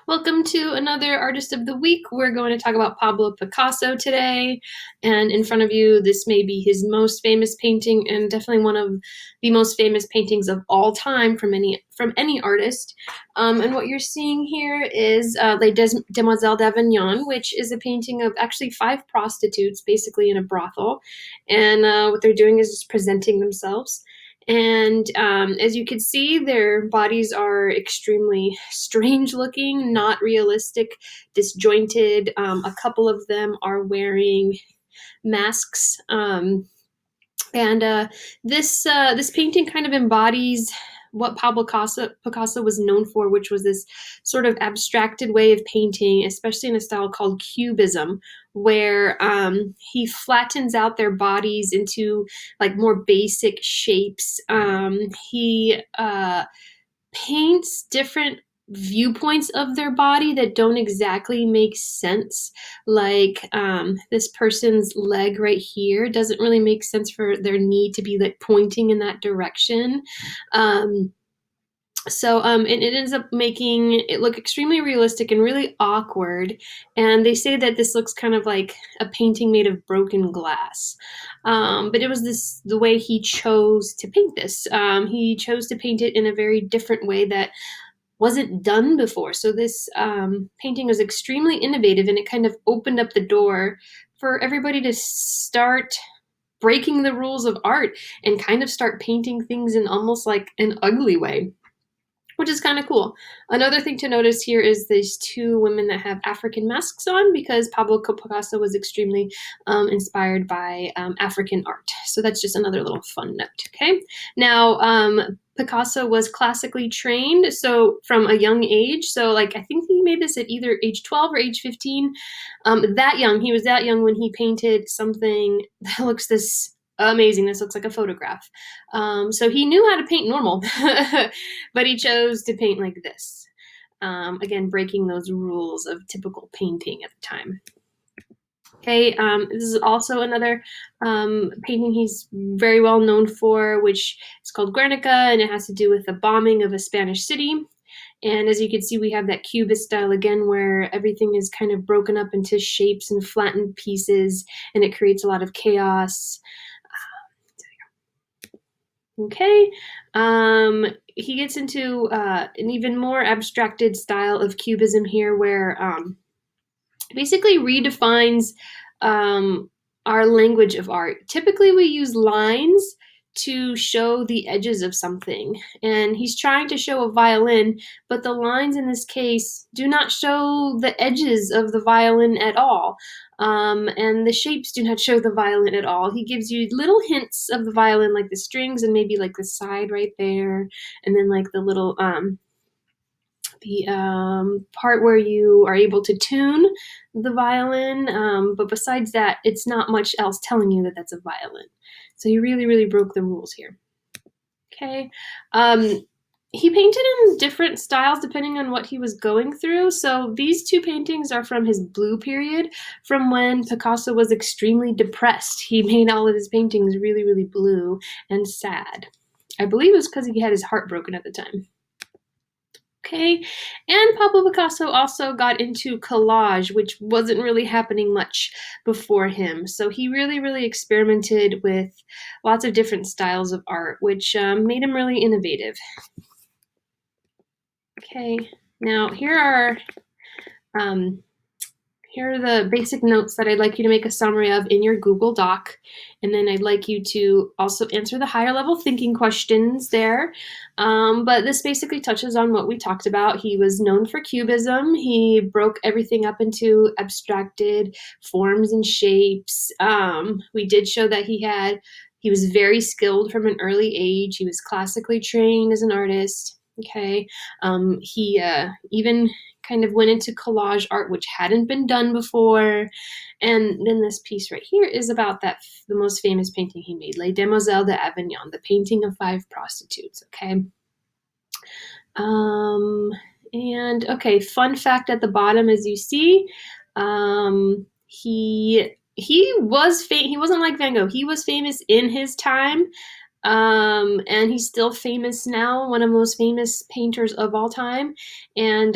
Welcome to another Artist of the Week. We're going to talk about Pablo Picasso today. And in front of you, this may be his most famous painting and definitely one of the most famous paintings of all time from any artist. And what you're seeing here is Demoiselles d'Avignon, which is a painting of actually five prostitutes, basically in a brothel. And what they're doing is just presenting themselves. And as you can see, their bodies are extremely strange looking, not realistic, disjointed. A couple of them are wearing masks. And this painting kind of embodies what Pablo Picasso was known for, which was this sort of abstracted way of painting, especially in a style called cubism, where he flattens out their bodies into like more basic shapes. He paints different viewpoints of their body that don't exactly make sense. Like this person's leg right here doesn't really make sense for their knee to be like pointing in that direction. And it ends up making it look extremely realistic and really awkward. And they say that this looks kind of like a painting made of broken glass. But it was the way he chose to paint this. He chose to paint it in a very different way that wasn't done before. So this painting was extremely innovative, and it kind of opened up the door for everybody to start breaking the rules of art and kind of start painting things in almost like an ugly way, which is kind of cool. Another thing to notice here is these two women that have African masks on, because Pablo Picasso was extremely inspired by African art. So that's just another little fun note, okay? Now, Picasso was classically trained, so from a young age. So like I think he made this at either age 12 or age 15. That young, he was that young when he painted something that looks this amazing. This looks like a photograph. So he knew how to paint normal, but he chose to paint like this. Again, breaking those rules of typical painting at the time. Okay, this is also another painting he's very well known for, which is called Guernica, and it has to do with the bombing of a Spanish city. And as you can see, we have that cubist style again, where everything is kind of broken up into shapes and flattened pieces, and it creates a lot of chaos. Okay, he gets into an even more abstracted style of cubism here, where basically redefines our language of art. Typically, we use lines to show the edges of something, and he's trying to show a violin, but the lines in this case do not show the edges of the violin at all. And the shapes do not show the violin at all. He gives you little hints of the violin, like the strings and maybe like the side right there, and then like the little part where you are able to tune the violin, but besides that, it's not much else telling you that that's a violin. So he really, really broke the rules here. Okay. He painted in different styles depending on what he was going through. So these two paintings are from his blue period, from when Picasso was extremely depressed. He made all of his paintings really, really blue and sad. I believe it was because he had his heart broken at the time. Okay, and Pablo Picasso also got into collage, which wasn't really happening much before him. So he really, really experimented with lots of different styles of art, which made him really innovative. Okay, now here are the basic notes that I'd like you to make a summary of in your Google Doc. And then I'd like you to also answer the higher level thinking questions there. But this basically touches on what we talked about. He was known for cubism. He broke everything up into abstracted forms and shapes. We did show that he was very skilled from an early age. He was classically trained as an artist. Okay. He even kind of went into collage art, which hadn't been done before. And then this piece right here is about the most famous painting he made, Les Demoiselles d'Avignon, the painting of five prostitutes, okay? And okay, fun fact at the bottom, as you see, he wasn't like Van Gogh. He was famous in his time, And he's still famous now, one of the most famous painters of all time. And